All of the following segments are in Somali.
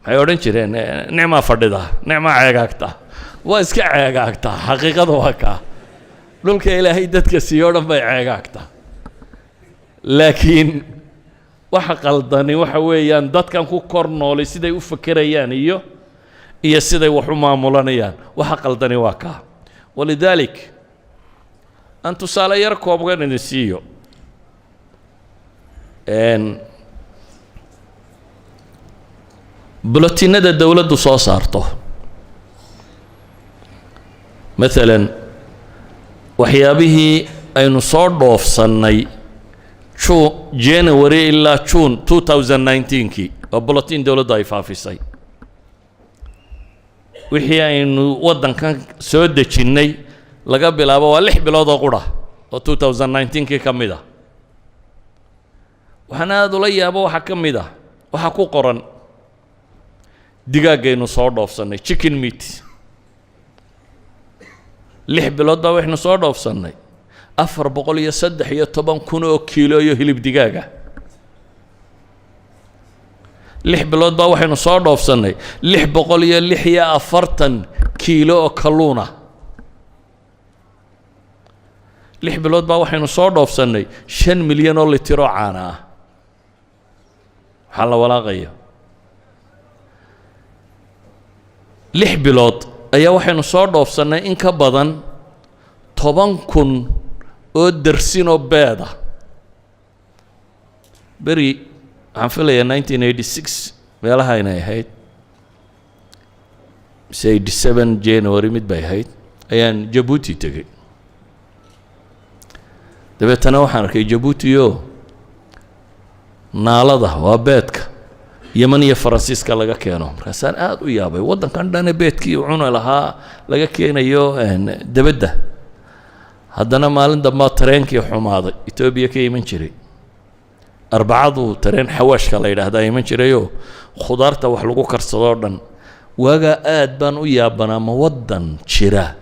maxay odhan jireen nicmaa fadhida nicmaa ceegaagta waa iska ceegaagtaa xaqiiqada waa kaa dhulka ilaahay dadka siiyo dhan bay ceegaagtaa laakiin waxa qaldani waxa weeyaan dadkan ku kor noolay siday u fakerayaan iyo siday wax u maamulanayaan waxa qaldani waa kaa walidaalik aan tusaale yar koobgan idin siiyo بلوتينada dawladdu soo saarto مثلا waxyaabihii aynu soo dhoofsanay January ilaa June 2019 oo bulletin dawladdu ay faafisay wixii aynu wadankan soo dejinnay laga bilaabo waa 6 bilood oo qura oo 2019 ka mid ah waxaan aad ula yaabo waxa ka mid ah waxa ku qoran digaagaynu soo dhoofsanay chicken meat 6 bilood baa waxaynu soo dhoofsanay 413 oo kiilo iyo hilib digaaga 6 bilood baa waxaynu soo dhoofsanay 646 kiilo oo kalluuna 6 bilood baa waxaynu soo dhoofsanay 5 milyan oo litir oo caana ah waxaa la walaaqaya 6 bilood ayaa waxaynu soo dhoofsanay in ka badan 10,000 oo darsin oo beed ah beri waxaan filayaa 1986 meelaha inay ahayd 87 January mid bay ahayd ayaan Djibouti tegey dabeetana waxaan arkay Djibouti oo naalada waa beedka Yemen iyo Faransiiska laga keeno markaasaan aad u yaabay wadankan dhan beedkii uu cuna lahaa laga keenayo dabadda haddana maalin dambe tareenkii xumaaday Itoobiya ka iman jiray arbacadu tareen xawaashka la yiraahdo iman jirayo khudaarta wax lagu karsado dhan waga aad baan u yaabanaa ma wadan jira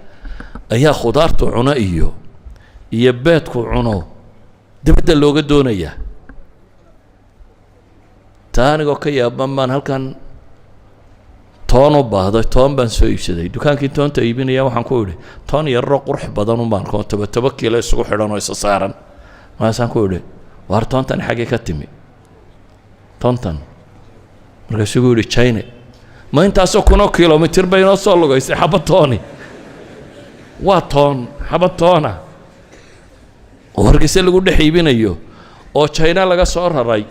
ayaa khudaartu cuna iyo beedku cuno dabadda looga doonaya taanigoo ka yaaban baan halkan toon u baahday toon baan soo iibsaday dukaankii toonta iibinaya waxaan ku idhi toon yarro qurux badan u baan ko 7 kiilo isugu xidhan oo isa saaran maasaan ku idhi waar toontan xagee ka timi toontan markaasuu ku idhi China ma intaasoo 1 kiiloomitir bay noo soo lugaysay xabad tooni waa toon xabad toona wargeysa lagu dhex iibinayo oo China laga soo raray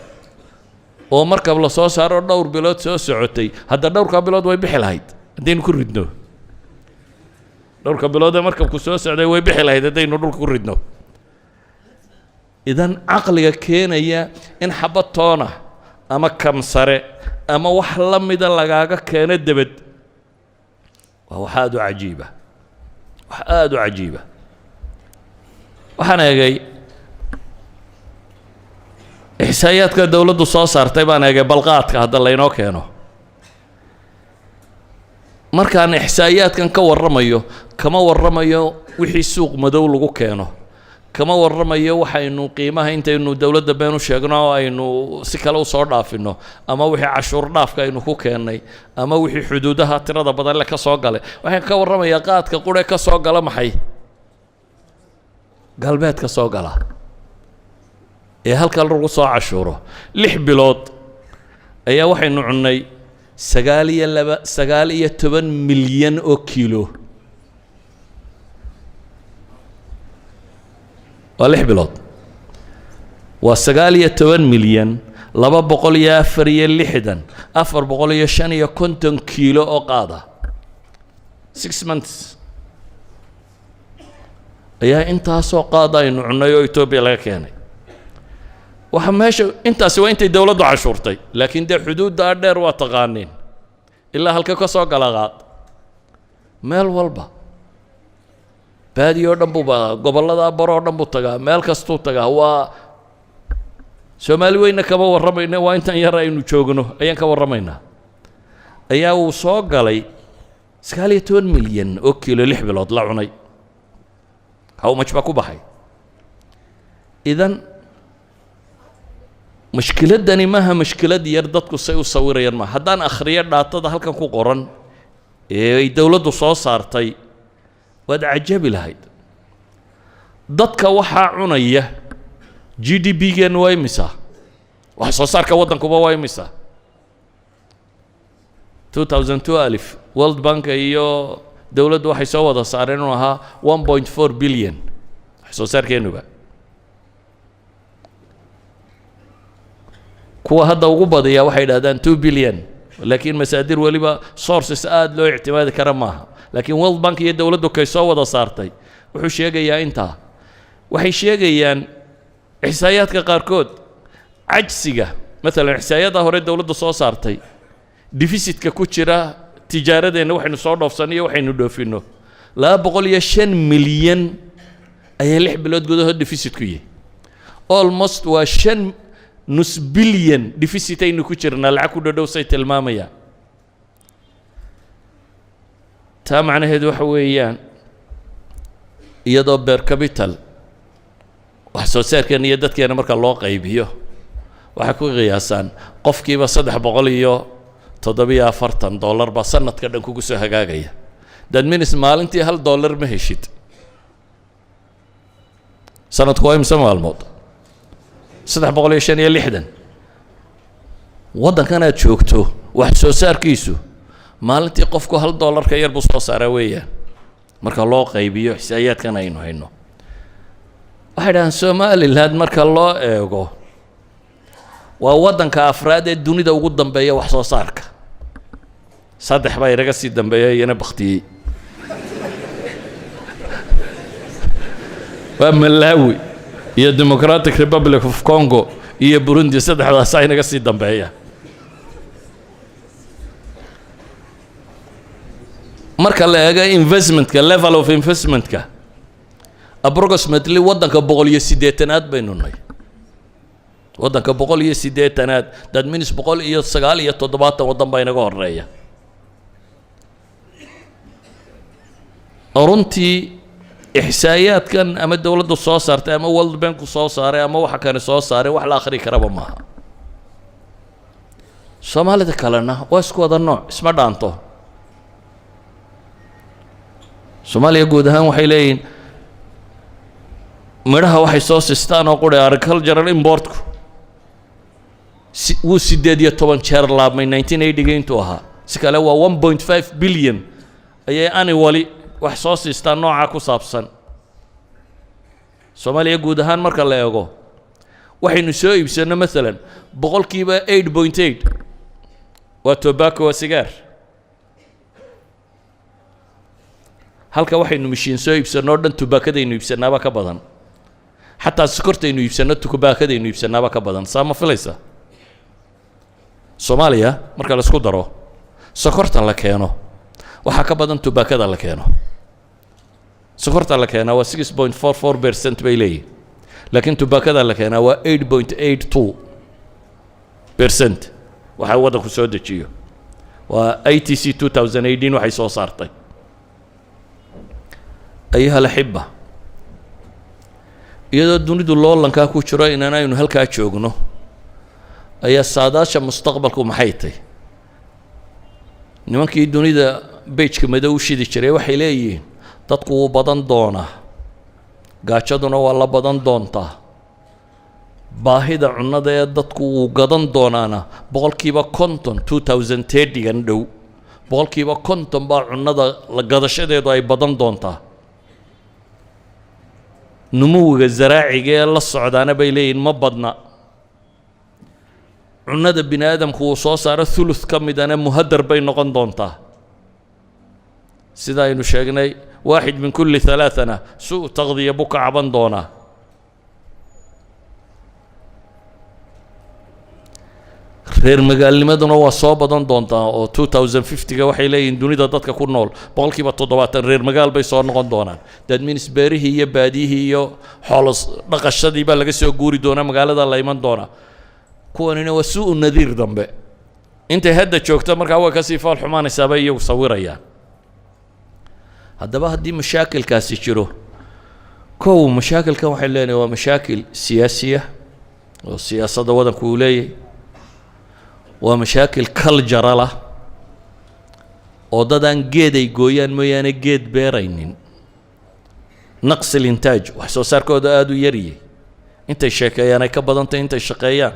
oo markab la soo saaro dhowr bilood soo socotay hadda dhowrka bilood way bixi lahayd hadaynu ku ridno dhowrka bilood markabku soo socday way bixi lahayd hadaynu dhulka ku ridno idan aqliga keenaya in xabad toona ama kamsare ama wax la mid ah lagaaga keeno dabad waa wax aad u cajiiba waxaan eegay إحصائيات كدولة دو صار تبان هيك بلغات كهذا اللي ينوكينه مركان إحصائيات كان كور رميو كما ورميو وحي السوق مدول لو كينه كما ورميو وحي إنه قيمة أنت إنه دولة دبانو شجنا إنه سكالو صار ضعف إنه أما وحي عشور ضعف كإنه كوكيني أما وحي حدودها ترى ده بدل لك صاقله وحي كور رميو قات كقولة كصاقله محي قلبات كصاقله halka lagu soo cashuuro 6 bilood ayaa waxaynu cunay 19 milyan oo kiilo waa 6 bilood waa 19 milyan 454 kiilo oo qaada 6 months ayaa intaasoo qaada aynu cunay oo Itoobiya laga keenay وحماش انت سوى انت الدولة دو عشورتي لكن ده حدود ده دير واتقانين إلا هالك كسو قلقات مال والبا باديو دنبو با قبل ده برو دنبو تقا مال كستو تقا هو سومالي وين كما ورمينا وانت يرى انو تشوغنو ايان كورمينا ايا وسو قلي سكالي 2 مليون او كيلو لحب لو طلعوني هاو ماتش باكو بحي اذن mushkiladani maaha mushkilad yar dadku say u sawirayaan ma haddaan akhriyo dhaatada halkan ku qoran ee ay dowladdu soo saartay waad cajabi lahayd dadka waxaa cunaya GDP-geenu waa imisa wax soo saarka waddankuba waa imisa 2012 World Bank iyo dowladdu waxay soo wada saareen inuu ahaa 1.4 billion wax soo saarkeenuba kuwa hadda ugu badaya waxay yidhaahdaan 2 billion laakiin masaadir waliba sources aad loo ictimaadi kara maaha laakiin World Bank iyo dowladdu kay soo wada saartay wuxuu sheegayaa intaa waxay sheegayaan ihsaayaadka qaarkood cajsiga مثلا ihsaayada hore dowladdu soo saartay deficitka ku jira tijaaradeenna waxaynu soo dhoofsanay waxaynu dhoofino 205 milyan ayaa 6 bilood gudahood deficit ku yahay almost waa 5 nus bilyan deficit aynu ku jirnaa lacag ku dhow say tilmaamayaan taa macnaheedu waxa weeyaan iyadoo beer capital wax soo saarkan iyo dadkeena marka loo qaybiyo waxa ku qiyaasaan qofkiiba $740 ba sanadka dhan kugu soo hagaagaya dad minis maalintii $1 ma heshid sanadku waa imsa maalmood 365 waddankan aad joogto wax soo saarkiisu maalintii qofku $1 ka yar buu soo saaraa weeyaan marka loo qaybiyo xisaayaadkan aynu hayno waxay dhahaan Somaliland marka loo eego waa waddanka afraad ee dunida ugu dambeeya wax soo saarka saddex baa inaga sii dambeeya iyana baktiyey waa Malawi iyo Democratic Republic of Congo iyo Burundi saddexdaas ay inaga sii dambeeya marka la eego investmentka level of investmentka approximately waddanka 180aad baynu nahay waddanka 180aad dad minis 179 waddan baa inaga horeeya runtii ihsaayaadkan ama dowladdu soo saartay ama World Bank soo saaray ama waxa kale soo saaray wax la akhri karaba maaha Soomaalida kalena waa isku wada nooc isma dhaanto Soomaaliya guud ahaan waxay leeyihiin midhaha waxay soo sistaan oo qori agricultural importku wuu 18 jeer laabmay 1980 intuu ahaa si kale waa 1.5 billion ayay annually wax soo sistaan nooca ku saabsan Soomaaliya guud ahaan marka la eego waxaynu soo iibsano مثلا boqolkiiba 8.8 waa tobacco waa sigaar halka waxaynu mishiin soo iibsano dhan tobacco-daynu iibsanaaba ka badan xataa sokortaynu iibsano tobacco-daynu iibsanaaba ka badan saama filaysa Soomaaliya marka la isku daro sokorta la keeno waxa ka badan tobacco-da la keeno sokorta la keena waa 6.44% bay leeyihiin laakiin tobacco-da la keena waa 8.82% waxa waddanku soo dejiyo waa ITC 2018 waxay soo saartay أيها الأحبة إذا دوني دولار لنكا كوشرا إننا ينهل كاتشوغنو أي الساداشة مستقبلكم حيتي نمكي دوني دا بيتش كمدوشي دي شري وحيلي تدقو بدن دونا قاتشادونا والله بدن دونتا باهدا عنا دا تدقو قدن دونانا بغل كيبا كونتون 2030 غندو بغل كيبا كونتون با عنا دا لقادشة دا أي بدن دونتا نموذج الزراعي la socdaana bay leeyihiin ma badna cunada bini aadamku uu soo saaro thuluth ka midana muhaddar bay noqon doontaa sida aynu sheegnay واحد من كل ثلاثة سوء تغذية بك عبان دونا reer magaalnimaduna waa soo badan doontaa oo 2050 ga waxay leeyihiin dunida dadka ku nool boqolkiiba 70 reer magaal bay soo noqon doonaan dad minis beerihii iyo baadiyihii iyo xoolo dhaqashadii baa laga soo guuri doonaa magaalada la iman doona kuwanina waa suu nadiir dambe inta hadda joogta markaa waa ka sii faal xumaanaysaa bay iyagu sawirayaan haddaba haddii mashaakilkaasi jiro kow mashaakilkan waxay leenahay waa mashaakil siyaasiya والسياسة وذا كولي ومشاكل كالجرالة ودادان جيد يقويان ميان جيد بيرينين نقص الإنتاج وحسو ساركو دادو يري انت الشاكيان اي كبادانتا انت الشاكيان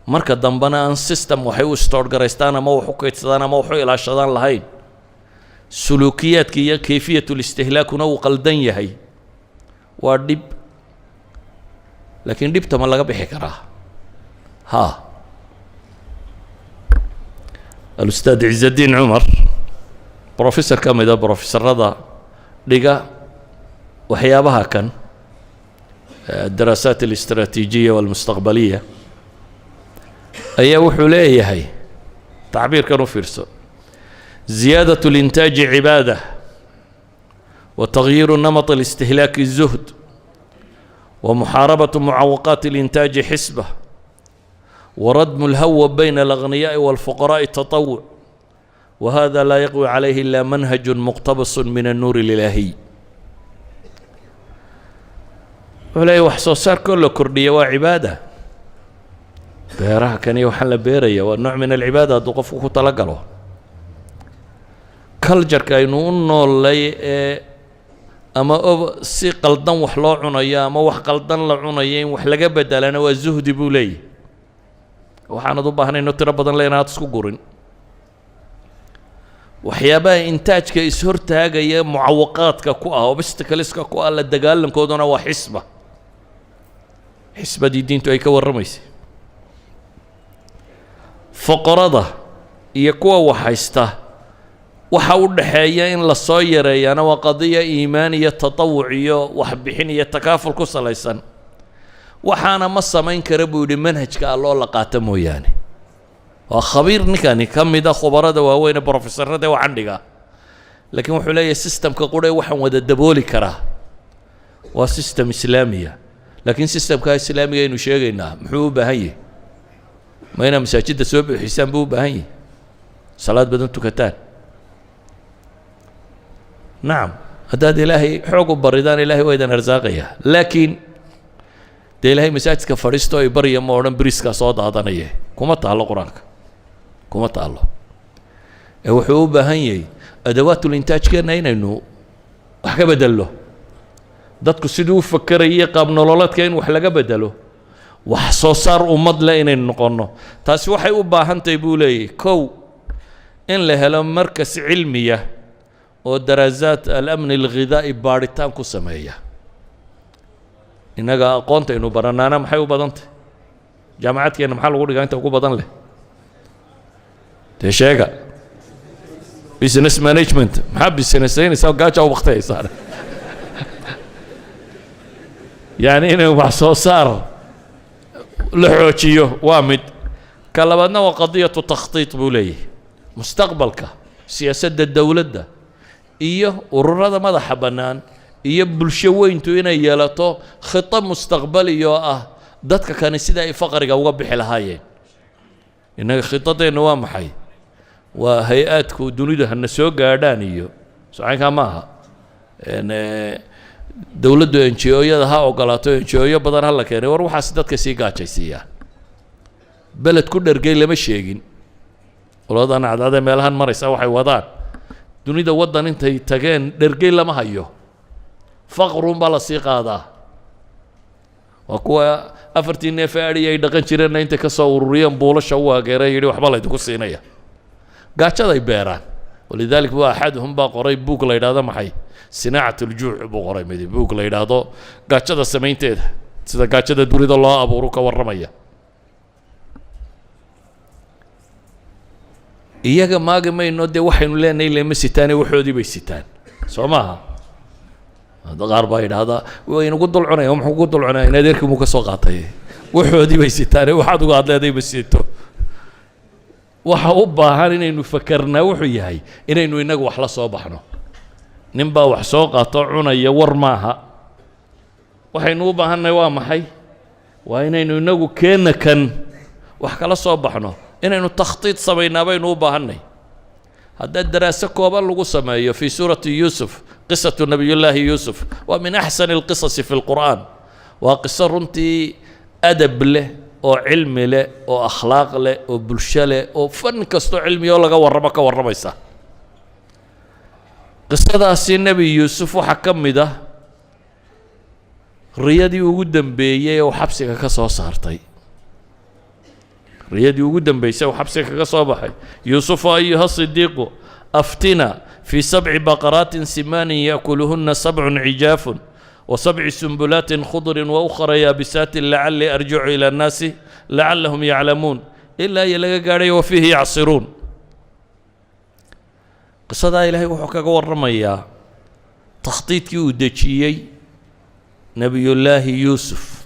marka dambana aan system waxay u store gareystaan ama wax u kaydsadaan ama wax u ilaashadaan lahayn sulukiyaadka iyo kayfiyatul istihlaakuna uu qaldan yahay waa dhib laakiin dhibta ma laga bixi karaa ha al-ustaad Izzuddin Umar professor kamida professorada dhiga waxyaabaha kan الدراسات الاستراتيجية والمستقبلية أي وحوليه هي تعبير كانوا فيرسو زيادة الإنتاج عبادة وتغيير نمط الاستهلاك الزهد ومحاربة معوقات الإنتاج حسبة وردم الهوى بين الأغنياء والفقراء التطوع وهذا لا يقوي عليه إلا منهج مقتبس من النور الإلهي ولا يحصل صار كله كردية وعبادة beeraha kani waxaan la beeraya waa nooc min alcibaada hadduu qofku ku talagalo culture-ka aynu u noolay ama si qaldan wax loo cunayo ama wax qaldan la cunayo in wax laga bedelana waa zuhdi buu leeyahay waxaanad u baahnayno tiro badan le inaad isku gurin waxyaabaha intaajka is-hortaagaya mucawaqaadka ku ah obstacleska ku ah la dagaalankooduna waa xisbadii diintu ay ka warramaysay فقرضة يكوى وحيسته وحاول دحيا إن للصاير أنا وقضية إيمانية تطوعية وحبحينية تكافل كسليسا وحانا مصا ما ينكربوا لمنهج كالله لقاتمو يعني وخبير نكاني كم دا خبرة دا وين بروفيسور دا وعندك لكن وحولاية سيستم كقولي وحن ودا الدبولي كراه وسيستم إسلامية لكن سيستم كإسلامية إنه شيء محبوبة هي ما هنا مساجد سوب حسام بو بهاي صلاة بدون تكتان نعم هذا إلهي حقوق بردان إلهي ويدا أرزاقية لكن ده إلهي مساجد كفريستو يبري مورن بريسكا صوت عضانية كما تعالى قرانك كما تعالى هو حقوق بهاي أدوات الإنتاج كان هنا إنه حاجة بدله dadku sidoo fakaraya qaab nololeedka in wax laga bedelo wax soo saar ummad la inay noqono taasi waxay u baahan tahay buu leeyahay kow in la helo markas cilmiya oo daraasaad al-amn al-ghidaa'i baaritaan ku sameeya inaga aqoonta inuu baranaana maxay u badan tahay jaamacadkeena maxaa lagu dhigaa inta ugu badan leh sheega business management maxaa business inaysaa gaaja u waqtiyaysaa يعني إنه محصول صار لحوشيه وامد كلامنا وقضية تخطيط بوليه مستقبلك سياسة الدولة ده إيه ورنا ماذا حبنان إيه بالشوين توينا يلاتو خطة مستقبلية دتك كان سيدا فقر جواب بحلهاي إنه خطة نوام حي وهيئات دنيا هالنسوق قاعدانيو سواء كماها إن dawladdu NGO-yada ha ogolaato NGO-yo badan hal la keenay war waxaas dadka sii gaajaysiiya balad ku dhargay lama sheegin waladan cadada meelahan maraysa waxay wadaan dunida wadan intay tageen dhargay lama hayo faqrun bala sii qaadaa waa kuwa afartii neef ay dhaqan jireen inta ka soo ururiyeen boolasha waageeray yiri waxba la idinku siinaya gaajaday beeraan ولذلك هو أحدهم باقري بوك لا يراده محي صناعة الجوع بقري مدي بوك لا يراده قاتشة السمين تيد سيدا قاتشة دوريد الله أبو روكا والرمية إياك ما قمي إنه دي وحي نولي نيلي مسيتاني وحودي بيسيتان سوماها هذا غاربايد هذا وين قد العنا يوم قد العنا نادرك مكسوقاتي وحودي بيسيتاني وحد قاعد لدي بيسيتو waxa u baahan inaynu fakarnaa wuxuu yahay inaynu inagu wax la soo baxno ninba wax soo qaato cunaya war maaha waxaynu u baahanay waa maxay waa inaynu inagu keena kan wax kala soo baxno inaynu takhtiid sameynaa baynu u baahanay hadda daraaso kooban lagu sameeyo fi suurati Yusuf qisatu nabiyullaahi Yusuf wa min ahsan alqisas fi alquran wa qissa runtii adab leh oo cilmi leh oo akhlaaq leh oo bulsho leh oo fan kastoo cilmiyo laga warramo ka warramaysa qisadaasi nebi yuusuf waxaa ka mid ah riyadii ugu dambeeyey oo xabsiga ka soo saartay riyadii ugu dambeysay oo xabsiga kaga soo baxay yuusufu ayuha sidiiqu aftina في 7 بقرات سمان يأكلهن 7 عجاف و7 سنبلات خضر وأخرى يابسات لعلي أرجع إلى الناس لعلهم يعلمون إلا يلقى قاري وفيه يعصرون قصة إلهي وحكا ورميا تخطيط يودجيي نبي الله يوسف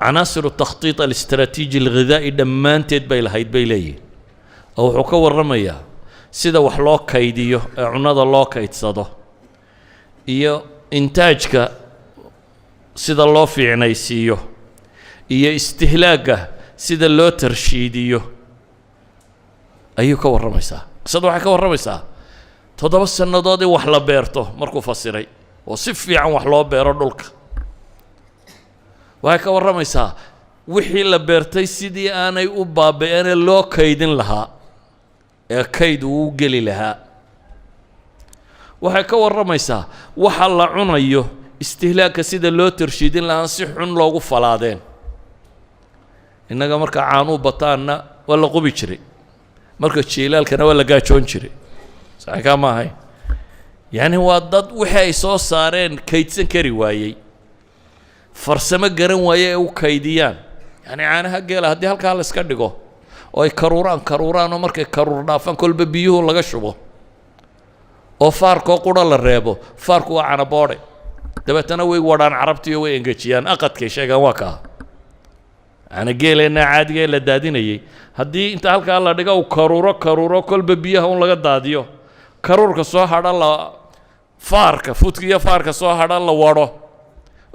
عناصر التخطيط الاستراتيجي الغذائي دمان تدبي لهيد بيلي أو حكا ورميا sida wax loo kaydiyo ee cunada loo kaydsado iyo intaajka sida loo fiicnaysiiyo iyo istihlaaga sida loo tarshiidiyo ayuu ka warramaysaa qisadu waxay ka warramaysaa 7 sannadood in wax la beerto markuu fasiray oo si fiican wax loo beero dhulka waxay ka warramaysaa wixii la beertay sidii aanay u baaba'een loo kaydin lahaa ee kayd uu geli lahaa waxay ka warramaysaa waxa la cunayo istihlaagka sida loo tarshiidin lahaa si xun loogu falaadeen innaga marka caanuu bataanna waa la qubi jiray marka jiilaalkana waa la gaajoon jiray saxiixa ma ahay yani waa dad wixii ay soo saareen kaydsan kari waayey farsamo garan waaye ee u kaydiyaan yani caanaha geela haddii halkaa la iska dhigo oo ay karuuraan oo markay karuur dhaafaan kolba biyuhu laga shubo oo faarkoo qura la reebo faarku waa canaboodhe dabeetana way wadhaan carabtiyo way engejiyaan aqadkay sheegaan waa kaa ana geeleenna caadiga ee la daadinayay haddii inta halkaa la dhigo uu karuuro kolba biyaha un laga daadiyo karuurka soo hadha la faarka futkiyo faarka soo hadha la wadho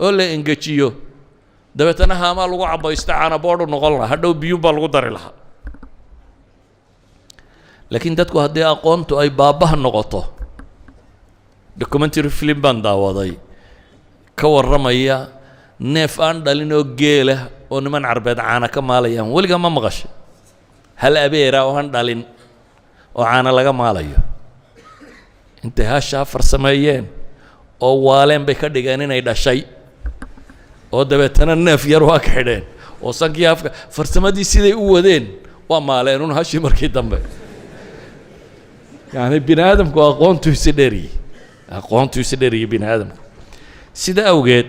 oo la engejiyo dabeetana haamaa lagu cabaysto canaboodhu noqon lahaa hadhow biyuun baa lagu dari lahaa laakiin dadku haddii aqoontu ay baabaha noqoto documentary film baan daawaday ka warramaya neef aan dhalin oo geela oo niman carbeed caana ka maalayaan weligaa ma maqashay hal abeera oo aan dhalin oo caana laga maalayo intay hashaa farsameeyeen oo waaleen bay ka dhigeen inay dhashay oo dabeetana neef yar waa ka xidheen oo sankii afka farsamadii siday u wadeen waa maaleen un hashii markii dambe يعني بني آدم كو أقونتو يسدري بني آدم سيدا أوجد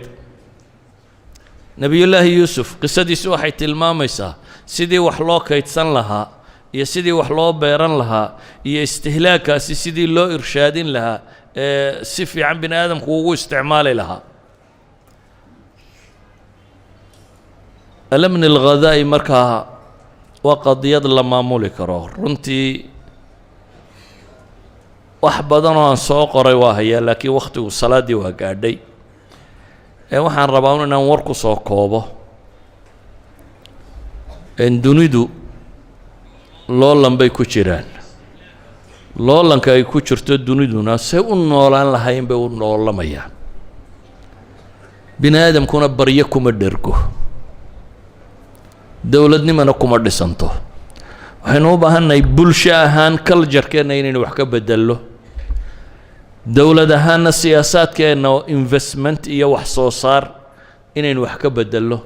نبي الله يوسف قصدي سوحي تلماميسا سيدي وحلو كيتسن لها يا سيدي وحلو بيران لها يا استهلاكا سيدي لو إرشادين لها سفي عن بني آدم كو استعمالي لها ألمن الغذاء مركها وقضية لما مولك روح رنتي wax badan oo aan soo qoray waa hayaa laakiin waqtigu salaadii waa gaadhay waxaan rabaa inaan war ku soo koobo dunidu loolan bay ku jiraan loolanka ay ku jirto duniduna say u noolaan lahayn bay u noolamayaan bini aadamkuna baryo kuma dhergo dowladnimana kuma dhisanto waxaynu u baahannahay bulsho ahaan culture-keenna inaynu wax ka bedello dowlad ahaanna siyaasaadkeenna oo investment iyo wax soo saar inaynu wax ka bedello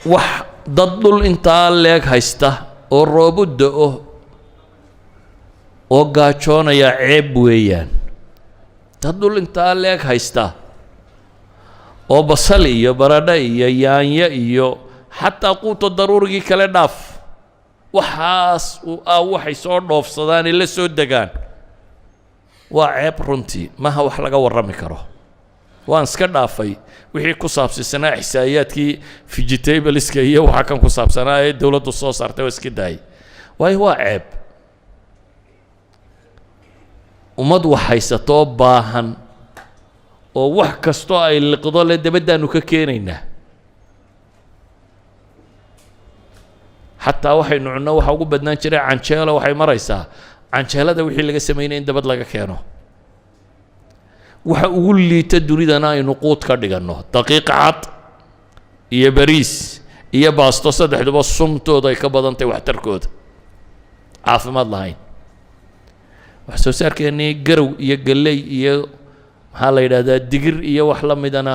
wax dad dhul intaa leeg haysta oo roobu da-o oo gaajoonaya ceeb weeyaan dad dhul intaa leeg haysta oo basal iyo baradho iyo yaanyo iyo xataa quuto daruurigii kale dhaaf waxaas waxay soo dhoofsadaan la soo degaan waa ceeb runtii maha wax laga warrami karo waan iska dhaafay wixii ku saabsanaa xisaayaadkii vegetableska iyo waxa kan ku saabsanaa ee dawladdu soo saartay oo iska daayay waayo waa ceeb ummad wax haysato baahan oo wax kastoo ay liqdo le dabadaanu ka keenaynaa حتى waxay nucno waxa ugu badnaan jiray canjeelo waxay maraysaa canjeelada wixii laga sameeyay in dabad laga keeno waxa ugu liita dunidana aynu quud ka dhigano daqiiq cad iyo bariis iyo baasto saddexduba sumtooda ay ka badan tahay waxtarkooda caafimaad lahayn wax soo saarkeennii garow iyo galley iyo maxaa la yidhahdaa digir iyo wax la midana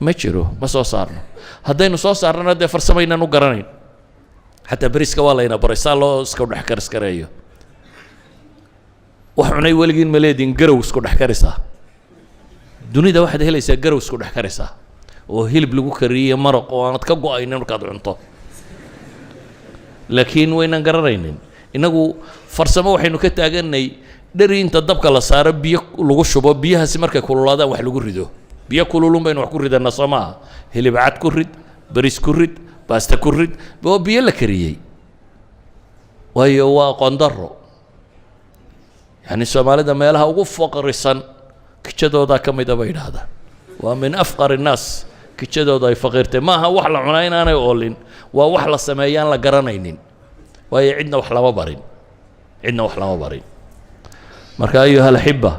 ma jiro ma soo saarno haddaynu soo saarnana dee farsamaynan u garanayn xataa bariiska waa layna baray saa loo iska dhex kariskareeyo wax cunay weligiin ma leediin garow isku dhex karisaa dunida waxaad helaysaa garow isku dhex karisaa oo hilib lagu kariyey maraq oo aanad ka go-aynin markaad cunto laakiin waynan garanaynin inagu farsamo waxaynu ka taaganay dheri inta dabka la saaro biyo lagu shubo biyahaasi markay kululaadaan wax lagu rido biyo kululun baynu wax ku ridanaa soo maaha hilib cad ku rid bariis ku rid baasta ku rid oo biyo la kariyey waayo waa qondaro يعني soomaalida meelaha ugu faqrisan kijadooda ka mid ah bay yiraahdaan waa min afqar الناس kijadooda ay faqirtay ma aha wax la cunaa inaanay oolin waa wax la sameeyaan la garanaynin waayo cidna wax lama barin marka ayuha alxiba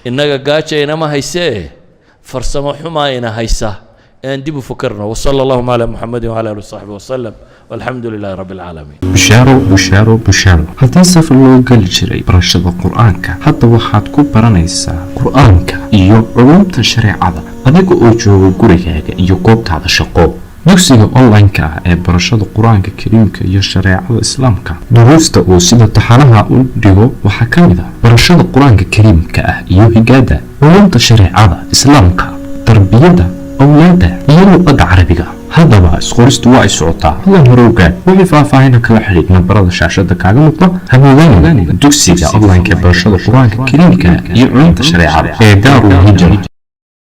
inaga gaajayna ma haysee farsamo xumaayna haysa aan dib u fakarno وصلى الله على محمد وعلى اله وصحبه وسلم والحمد لله رب العالمين بشارو haddii safar loo gali jiray barashada qur-aanka hadda waxaad ku baranaysaa qur-aanka iyo culumta shareecada adiga oo jooga gurigaaga iyo goobtaada shaqo dugsiga online-ka ah ee barashada qur-aanka kariimka iyo shareecada islaamka duruusta uu sida taxanaha u dhigo waxaa ka mid ah barashada qur-aanka kariimka ah iyo higaada culumta shareecada islaamka tarbiyada awlaada iyo luqadda carabiga haddaba isqoristu waa ay socotaa hadan hore ogaan wixii faahfaahin kala xiriir nambarada shaashada kaaga muuqda hamoodaan dugsiga online-ka barashada qur-aanka kariimka iyo culumta shareecada ee daarul hijra